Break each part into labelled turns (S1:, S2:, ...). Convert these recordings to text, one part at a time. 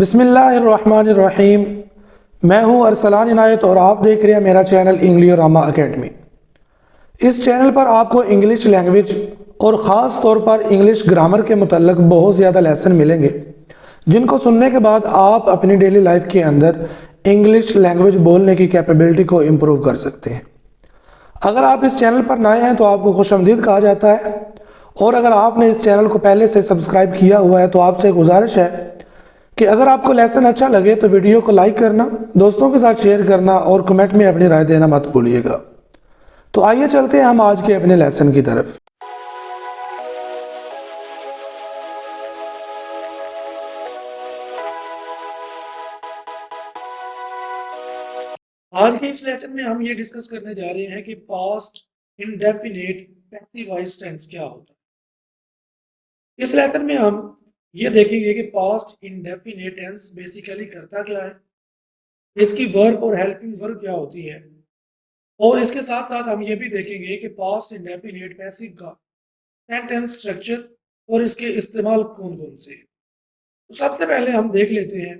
S1: बिस्मिल्लाहिर्रहमानिर्रहीम। मैं हूं अरसलान इनायत और आप देख रहे हैं मेरा चैनल इंग्लिश रामा अकेडमी। इस चैनल पर आपको इंग्लिश लैंग्वेज और ख़ास तौर पर इंग्लिश ग्रामर के मुतल्लिक बहुत ज़्यादा लेसन मिलेंगे, जिनको सुनने के बाद आप अपनी डेली लाइफ के अंदर इंग्लिश लैंग्वेज बोलने की कैपेबिलिटी को इम्प्रूव कर सकते हैं। अगर आप इस चैनल पर नए हैं तो आपको खुशामदीद कहा जाता है, और अगर आपने इस चैनल को पहले से सब्सक्राइब किया हुआ है तो आपसे गुजारिश है कि अगर आपको लेसन अच्छा लगे तो वीडियो को लाइक करना, दोस्तों के साथ शेयर करना और कमेंट में अपनी राय देना मत भूलिएगा। तो आइए चलते हैं हम आज के अपने लेसन की तरफ। आज के इस लेसन में हम ये डिस्कस करने जा रहे हैं कि past indefinite passive voice tense क्या होता है। इस लेसन में हम ये देखेंगे कि पास्ट इंडेफिनिट टेंस बेसिकली करता क्या है, इसकी वर्ब और हेल्पिंग वर्ब क्या होती है, और इसके साथ साथ हम ये भी देखेंगे कि पास्ट इंडेफिनिट पैसिव का सेंटेंस स्ट्रक्चर और इसके इस्तेमाल कौन कौन से हैं। तो सबसे पहले हम देख लेते हैं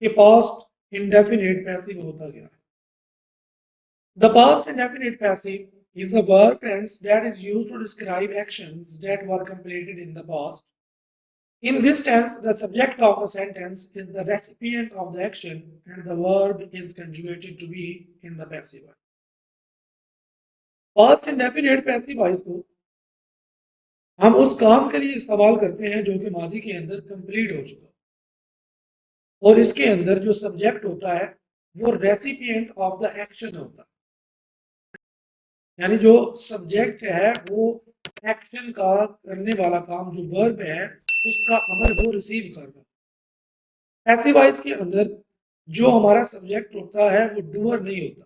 S1: कि पास्ट इंडेफिनिट पैसिव होता क्या है। The past indefinite passive is a verb tense that is used to describe actions that were completed in the past. In this tense, the subject of the sentence is the recipient of the action and the verb is conjugated to be in the passive voice. Past indefinite passive voice को हम उस काम के लिए इस्तेमाल करते हैं जो कि माजी के अंदर कंप्लीट हो चुका, और इसके अंदर जो सब्जेक्ट होता है वो रेसिपिएंट ऑफ द एक्शन होता है, यानी जो सब्जेक्ट है वो एक्शन का करने वाला काम, जो वर्ब है उसका अमल वो रिसीव कर रहा है। पैसिव वॉइस के अंदर जो हमारा सब्जेक्ट होता है वो डूअर नहीं होता,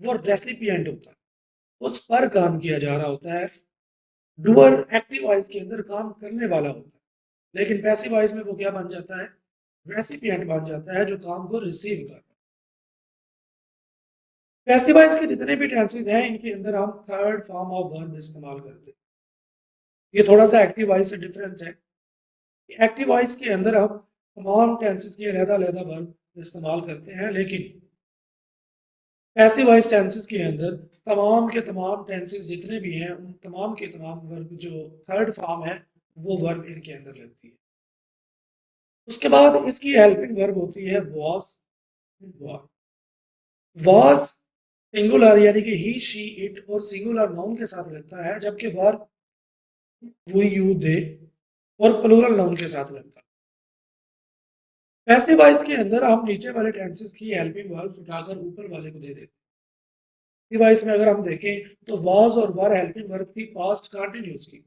S1: वो रेसिपिएंट होता है, उस पर काम किया जा रहा होता है। डूअर एक्टिव वॉइस के अंदर काम करने वाला होता है, लेकिन पैसिव वॉइस में वो क्या बन जाता है, रेसिपिएंट बन जाता है जो काम को रिसीव कर रहा है। पैसिव वॉइस के जितने भी टेंसेस हैं इनके अंदर हम थर्ड फॉर्म ऑफ वर्ब इस्तेमाल करते हैं। ये थोड़ा सा एक्टिव वॉइस से डिफरेंट है। एक्टिव वॉइस के अंदर हम तमाम टेंसेस की अलग-अलग वर्ब इस्तेमाल करते हैं, लेकिन पैसिव वॉइस टेंसेस के अंदर तमाम के तमाम टेंसेस जितने भी हैं उन तमाम के तमाम वर्ब जो थर्ड फॉर्म है वो वर्ब इनके अंदर लगती है। उसके बाद इसकी हेल्पिंग वर्ब होती है वॉज। वॉज सिंगुलर यानी कि ही शी इट और सिंगुलर नाउन के साथ लगता है, जबकि वर्ब वी यू दे और प्लूरल नाउन के साथ लगता है। पैसिव वॉइस के अंदर हम नीचे वाले टेंसेस की हेल्पिंग वर्ब्स उठाकर ऊपर वाले को दे देते हैं। वॉइस में अगर हम देखें तो वॉज और वर हेल्पिंग वर्ब थी पास्ट कंटिन्यूस की,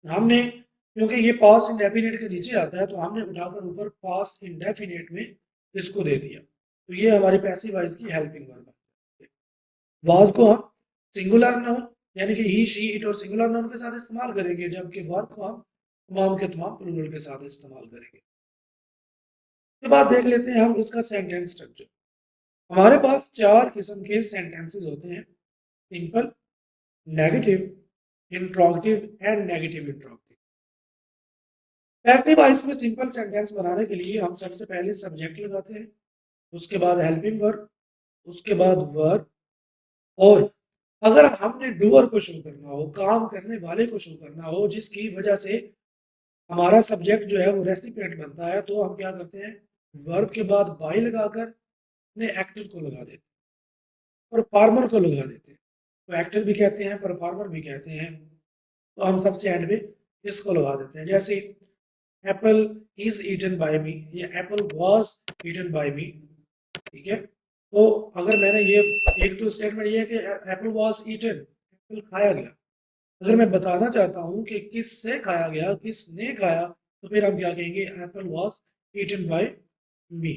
S1: हमने क्योंकि ये पास्ट इंडेफिनिट के नीचे आता है तो हमने उठाकर ऊपर पास्ट इंडेफिनिट में इसको दे दिया, तो ये हमारी पैसिव वॉइस की हेल्पिंग वर्ब है। वॉज को हम सिंगुलर नाउन यानी कि ही शी इट और सिंगुलर नाउन के साथ इस्तेमाल करेंगे, जबकि वर्ब को हम तमाम के तमाम प्लूरल के साथ इस्तेमाल करेंगे। उसके बाद देख लेते हैं हम इसका सेंटेंस स्ट्रक्चर। हमारे पास चार किस्म के सेंटेंसेस होते हैं, simple, negative, interrogative and negative interrogative. Passive voice में सिंपल सेंटेंस बनाने के लिए हम सबसे पहले सब्जेक्ट लगाते हैं, उसके बाद हेल्पिंग वर्ब, उसके बाद वर्ब, और अगर हमने डूअर को शो करना हो, काम करने वाले को शो करना हो, जिसकी वजह से हमारा सब्जेक्ट जो है वो रेसिपिएंट बनता है, तो हम क्या करते हैं, वर्ब के बाद बाई लगाकर अपने एक्टर को लगा देते हैं, परफॉर्मर को लगा देते हैं। तो एक्टर भी कहते हैं, परफॉर्मर भी कहते हैं, तो हम सबसे एंड में इसको लगा देते हैं। जैसे एप्पल इज ईटन बाय मी या एप्पल वाज ईटन बाय मी, ठीक है। तो अगर मैंने ये एक तो स्टेटमेंट ये है कि एप्पल वाज ईटन, एप्पल खाया गया। अगर मैं बताना चाहता हूँ कि किससे खाया गया, किसने खाया, तो फिर हम क्या कहेंगे, एप्पल वाज ईटन बाय मी।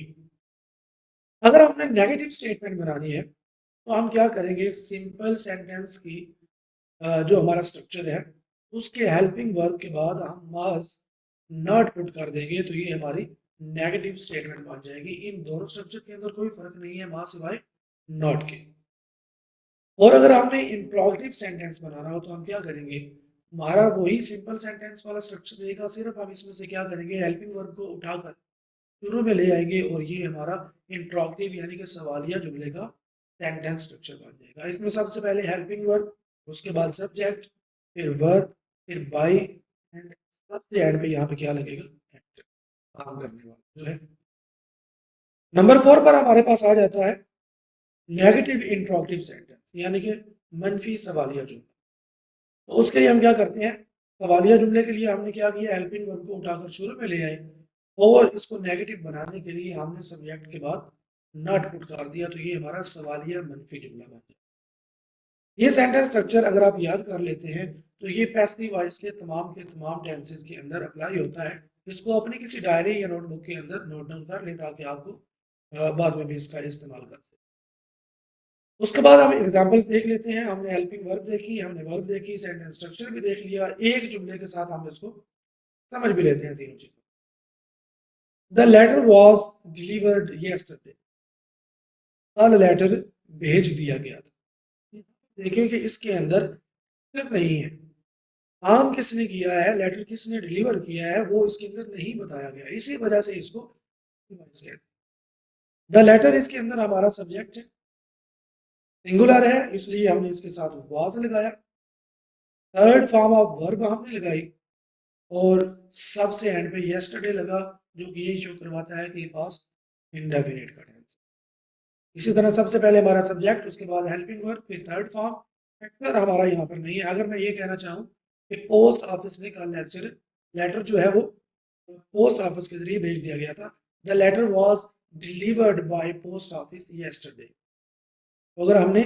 S1: अगर हमने नेगेटिव स्टेटमेंट बनानी है तो हम क्या करेंगे, सिंपल सेंटेंस की जो हमारा स्ट्रक्चर है उसके हेल्पिंग वर्ब के बाद हम मस्ट नॉट पुट कर देंगे, तो ये हमारी नेगेटिव स्टेटमेंट बन जाएगी। इन दोनों स्ट्रक्चर के अंदर कोई फर्क नहीं है माँ सिवाय नॉट के। और अगर हमने इंट्रोगेटिव सेंटेंस बनाना हो तो हम क्या करेंगे, हमारा वही सिंपल सेंटेंस वाला स्ट्रक्चर रहेगा, सिर्फ हम इसमें से क्या करेंगे, हेल्पिंग वर्ब को उठाकर शुरू में ले आएंगे और ये हमारा इंट्रोगेटिव यानी कि सवालिया जुमले का सेंटेंस स्ट्रक्चर बन जाएगा। इसमें सबसे पहले हेल्पिंग वर्ब, उसके बाद सब्जेक्ट, फिर वर्ब, फिर बाय एंड सबसे एंड पे यहाँ पे क्या लगेगा, एक्ट, काम करने वाला जो है। नंबर 4 पर हमारे पास आ जाता है नेगेटिव इंट्रोगेटिव सेंटेंस यानी कि मंफी सवालिया जुमला। तो उसके लिए हम क्या करते हैं, सवालिया जुमले के लिए हमने क्या किया, हेल्पिंग वर्ब को उठाकर शुरू में ले आए और इसको नेगेटिव बनाने के लिए हमने सब्जेक्ट के बाद नॉट पुट कर दिया, तो ये हमारा सवालिया मंफी जुमला बन गया। ये सेंटेंस स्ट्रक्चर अगर आप याद कर लेते हैं तो ये पैसिव वॉइस के तमाम टेंसेस के अंदर अप्लाई होता है। इसको अपनी किसी डायरी या नोटबुक के अंदर नोट डाउन कर लें ताकि आपको बाद में भी इसका इस्तेमाल कर सकें। उसके बाद हम एग्जांपल्स देख लेते हैं। हमने हेल्पिंग वर्ब देखी, हमने वर्ब देखी, सेंटेंस स्ट्रक्चर भी देख लिया। एक जुमले के साथ हम इसको समझ भी लेते हैं तीनों चीजों। The letter was delivered yesterday, कल लेटर भेज दिया गया था। देखें कि इसके अंदर नहीं है, काम किसने किया है, लेटर किसने डिलीवर किया है, वो इसके अंदर नहीं बताया गया, इसी वजह से इसको कहते हैं। द लेटर इसके अंदर हमारा सब्जेक्ट है, सिंगुलर है, इसलिए हमने इसके साथ वाज लगाया। थर्ड फॉर्म ऑफ वर्ब हमने लगाई और सबसे एंड पे यस्टरडे लगा, जो कि ये शो करवाता है कि पास्ट इंडेफिनिट का टेंस। इसी तरह सबसे पहले हमारा सब्जेक्ट, उसके बाद हेल्पिंग वर्ब, फिर थर्ड फॉर्म। फैक्टर हमारा यहाँ पर नहीं है। अगर मैं ये कहना चाहूँ कि पोस्ट ऑफिस ने कल लेटर जो है वो पोस्ट ऑफिस के जरिए भेज दिया गया था, the letter was delivered by post office yesterday. तो अगर हमने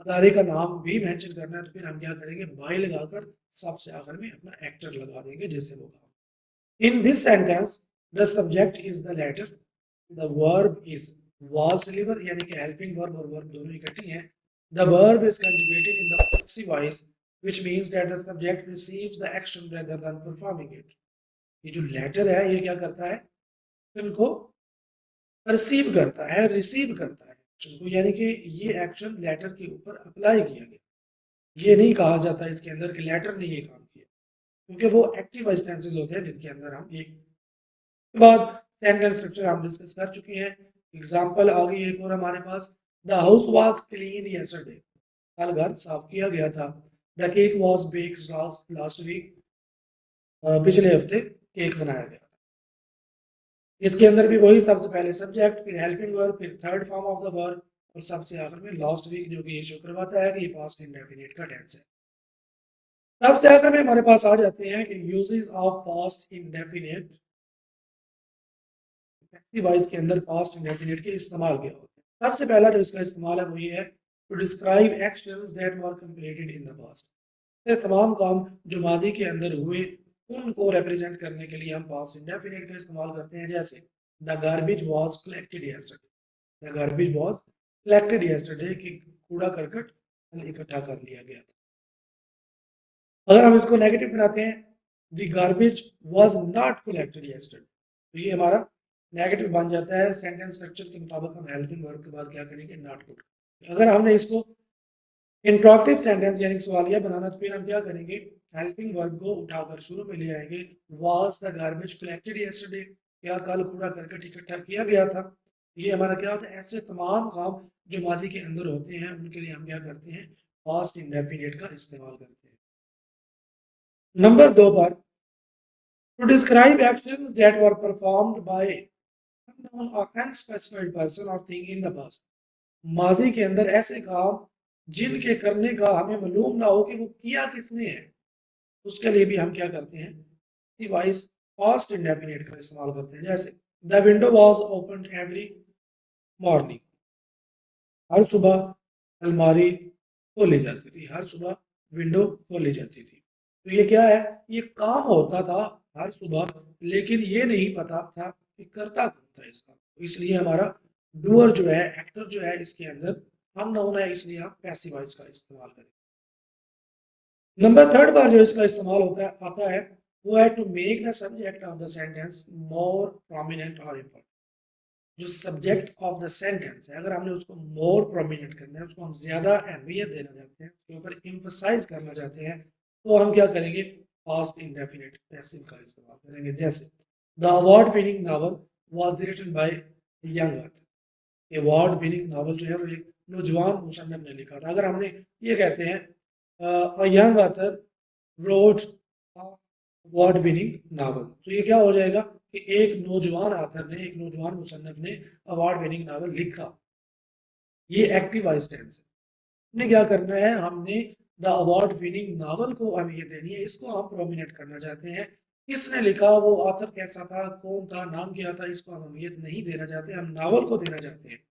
S1: अदारे का नाम भी मेंशन करना है तो फिर हम क्या करेंगे, बाय लगाकर सबसे आखिर में अपना एक्टर लगा देंगे जिससे वो काम। In this sentence the subject is the letter, the verb is was deliver यानी कि हेल्पिंग वर्ब और वर्ब दोनों इकट्ठी हैं। The verb is conjugated in the passive voice which means that the subject receives the action rather than performing it। ये जो letter है ये क्या करता है, एक्शन को परसीव करता है, रिसीव करता है एक्शन को, यानी कि ये एक्शन लेटर के ऊपर अप्लाई किया गया। ये नहीं कहा जाता इसके अंदर कि लेटर ने ये काम किया, क्योंकि वो एक्टिव वॉइस टेंसेस होते हैं जिनके अंदर हम ये। के बाद सेंटेंस स्ट्रक्चर हम डिस्कस कर चुके हैं। एग्जांपल आ गई एक और हमारे पास, the house was clean yesterday, कल घर साफ किया गया था। The cake was baked last week, पिछले हफ्ते केक बनाया गया। इसके अंदर भी वही, सबसे पहले सब्जेक्ट, फिर हेल्पिंग वर्ब, फिर third form of the verb और सबसे आखिर में लास्ट वीक, जो कि ये शो करवाता है कि ये पास्ट इंडेफिनिट का टेंस है। सबसे आखिर में हमारे पास आ जाते हैं कि uses of past indefinite, passive voice के अंदर पास्ट इंडेफिनिट के इस्तेमाल क्या होते हैं। सबसे पहला जो इसका इस्तेमाल है वो ये है, to describe actions that were completed in the past. ये तमाम काम जो माजी के अंदर हुए उनको रिप्रेजेंट करने के लिए हम पास्ट इंडेफिनिट का इस्तेमाल करते हैं। जैसे the garbage was collected yesterday, the garbage was collected yesterday, कि कूड़ा करकट कल इकट्ठा कर लिया गया था। अगर हम इसको नेगेटिव बनाते हैं, the garbage was not collected yesterday, तो ये हमारा नेगेटिव बन जाता है। सेंटेंस स्ट्रक्चर के मुताबिक हम हेल्पिंग वर्ब के बाद क्या करेंगे, नॉट पुट। अगर हमने इसको इंट्रोगेटिव सेंटेंस यानी सवालिया बनाना तो फिर हम क्या करेंगे, हेल्पिंग वर्ब को उठाकर शुरू में ले आएंगे। Was the garbage collected yesterday, क्या कल कूड़ा करकट इकट्ठा किया गया था। ये हमारा क्या होता है, ऐसे तमाम काम जो माजी के अंदर होते हैं उनके लिए हम क्या करते हैं, पास्ट इंडेफिनिट का इस्तेमाल करते हैं। नंबर 2 पर, to describe actions that were performed by unknown or unspecified person or thing in the past। माजी के अंदर ऐसे काम जिनके करने का हमें मालूम ना हो कि वो किया किसने है, उसके लिए भी हम क्या करते हैं, डिवाइस पास्ट इंडेफिनिट का इस्तेमाल करते हैं। जैसे the window was open every morning, हर सुबह अलमारी खोली जाती थी, हर सुबह विंडो खोली जाती थी। तो ये क्या है, ये काम होता था हर सुबह, लेकिन ये नहीं पता था कि करता कौन था इसका, तो इसलिए हमारा डूअर जो है, एक्टर जो है इसके अंदर हम नाउन है, इसलिए हम पैसिव वॉइस का इस्तेमाल करें। नंबर 3 बार जो इसका इस्तेमाल होता है आता है वो है to make the subject of the sentence more prominent और इम्पोर्टेंट। जो सब्जेक्ट ऑफ द सेंटेंस है, अगर हमने उसको मोर प्रोमिनेंट करना है, उसको हम ज्यादा अहमियत देना चाहते हैं, उसके ऊपर एम्फसाइज करना चाहते हैं, तो हम क्या करेंगे, पास्ट इंडेफिनिट पैसिव का इस्तेमाल करेंगे। जैसे the award winning novel was written by young author. Award winning novel जो है वो एक नौजवान मुसन्निफ ने लिखा था। अगर हमने ये कहते हैं a young author road award winning novel, तो ये क्या हो जाएगा कि एक नौजवान ऑथर ने, एक नौजवान मुसन्निफ ने अवार्ड विनिंग नावल लिखा। ये एक्टिव वॉइस टेंस है। हमने क्या करना है, हमने द अवार्ड विनिंग नावल को अहमियत देनी है, इसको हम प्रोमिनेट करना चाहते हैं। किसने लिखा, वो ऑथर कैसा था, कौन था, नाम क्या था, इसको हम अहमियत नहीं देना चाहते, हम नावल को देना चाहते हैं।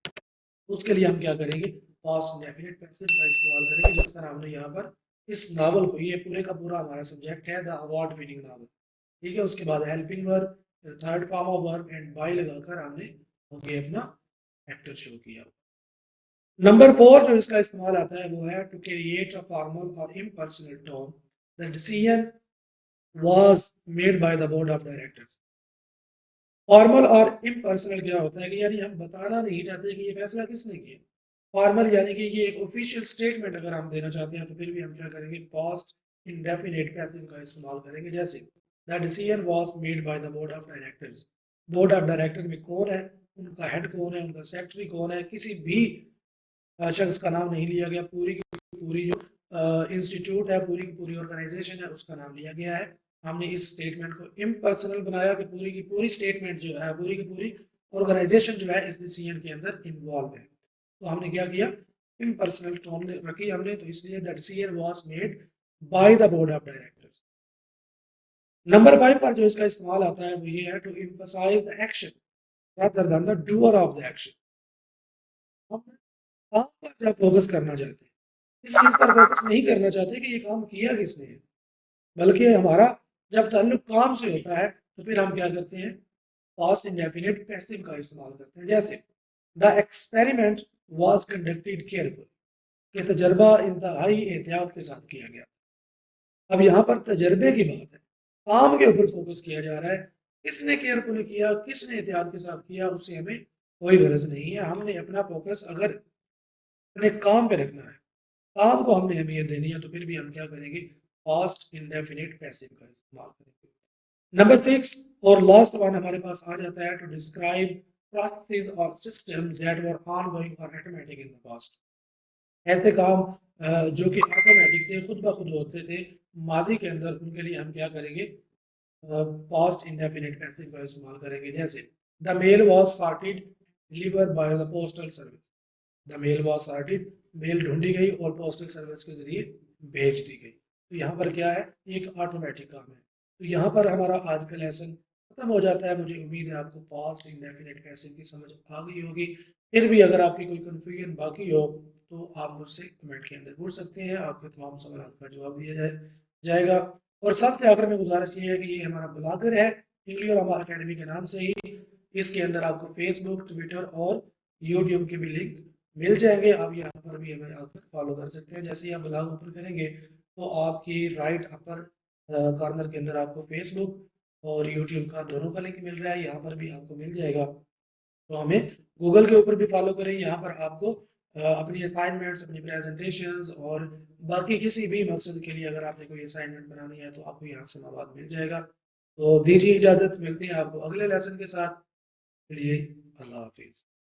S1: उसके लिए हम क्या करेंगे, पास्ट इंडेफिनिट पैसिव का इस्तेमाल करेंगे। जिस तरह हमने यहाँ पर इस नावल को, ये पूरे का पूरा हमारा सब्जेक्ट है द अवार्ड विनिंग नावल, ठीक है। उसके बाद helping verb, third form of verb and by लगाकर हमने ओके अपना एक्टर शो किया। नंबर 4 जो इसका इस्तेमाल आता है वो है टू क्रिएट अ फॉर्मल और impersonal tone, the decision was made by the board of directors. Formal और इम्पर्सनल क्या होता है कि यानी हम बताना नहीं चाहते कि ये फैसला किसने किया। फॉर्मल यानी कि ये एक ऑफिशियल स्टेटमेंट अगर हम देना चाहते हैं तो फिर भी हम क्या करेंगे, पास्ट इंडेफिनिट पैसिव का इस्तेमाल करेंगे। जैसे the decision was made by the board of directors. Board of director में कौन है, उनका हेड कौन है, उनका सेक्रेटरी कौन है, किसी भी शख्स का नाम नहीं लिया गया। पूरी की पूरी जो इंस्टीट्यूट है, पूरी की पूरी ऑर्गेनाइजेशन है, उसका नाम लिया गया है। हमने इस स्टेटमेंट को इम्पर्सनल बनाया कि पूरी की पूरी स्टेटमेंट जो है, पूरी की पूरी ऑर्गेनाइजेशन जो है इस डिसीजन के अंदर इन्वॉल्व है। तो हमने क्या किया, इम्पर्सनल टोन रखी हमने, तो इसलिए the decision was made by the board of directors. Number 5 पर जो इसका इस्तेमाल आता है वो ये है to emphasise the action rather than the doer of the action. हम काम पर जब फोकस करना चाहते हैं, इस चीज पर फोकस नहीं करना चाहते कि ये काम किया किसने है, बल्कि हमारा जब ताल्लुक काम से होता है तो फिर हम क्या करते हैं, पास्ट इंडेफिनिट पैसिव का इस्तेमाल करते हैं। जैसे the experiment was conducted careful, ये तजर्बा इंतहाई एहतियात के साथ किया गया। अब यहाँ पर तजर्बे की बात है, काम के ऊपर फोकस किया जा रहा है। किसने केयरफुली किया, किसने एहतियात के साथ किया, उससे हमें कोई गरज नहीं है। हमने अपना फोकस अगर अपने काम पे रखना है, काम को हमने अहमियत देनी है, तो फिर भी हम क्या करेंगे, पास्ट इंडेफिनिट पैसिव का इस्तेमाल करेंगे। नंबर 6 और लास्ट वन हमारे पास आ जाता है टू डिस्क्राइब प्रोसेस और सिस्टम्स दैट वर ऑनगोइंग और ऑटोमेटिक इन द पास्ट। ऐसे काम जो कि ऑटोमेटिक थे, खुद ब खुद होते थे माजी के अंदर, उनके लिए हम क्या करेंगे, पास्ट इंडेफिनिट पैसिव का इस्तेमाल करेंगे। जैसे the mail was sorted delivered by the postal service. The mail was sorted, mail ढूंढी गई और पोस्टल सर्विस के जरिए भेज दी गई। तो यहाँ पर क्या है, एक ऑटोमेटिक काम है। तो यहाँ पर हमारा आज का लेसन खत्म हो जाता है। मुझे उम्मीद है आपको पास्ट इंडेफिनिट पैसिव की समझ आ गई होगी। फिर भी अगर आपकी कोई कन्फ्यूजन बाकी हो तो आप मुझसे कमेंट के अंदर पूछ सकते हैं, आपके तमाम सवाल का जवाब दिया जाएगा। और सबसे आखिर में गुजारिश ये है कि ये हमारा ब्लॉगर है इंग्लिश और अकेडमी के नाम से ही, इसके अंदर आपको फेसबुक, ट्विटर और यूट्यूब के भी लिंक मिल जाएंगे। आप यहाँ पर भी हमें आकर फॉलो कर सकते हैं। जैसे ही आप ब्लॉग ओपन करेंगे तो आपकी राइट अपर कॉर्नर के अंदर आपको फेसबुक और यूट्यूब का दोनों का लिंक मिल रहा है, यहाँ पर भी आपको मिल जाएगा। तो हमें गूगल के ऊपर भी फॉलो करें। यहाँ पर आपको अपनी असाइनमेंट्स, अपनी प्रेजेंटेशंस और बाकी किसी भी मकसद के लिए अगर आपने कोई असाइनमेंट बनानी है तो आपको यहाँ से मवाद मिल जाएगा। तो दीजिए इजाज़त, मिलते हैं आपको अगले लेसन के साथ। लिए अल्लाह हाफिज़।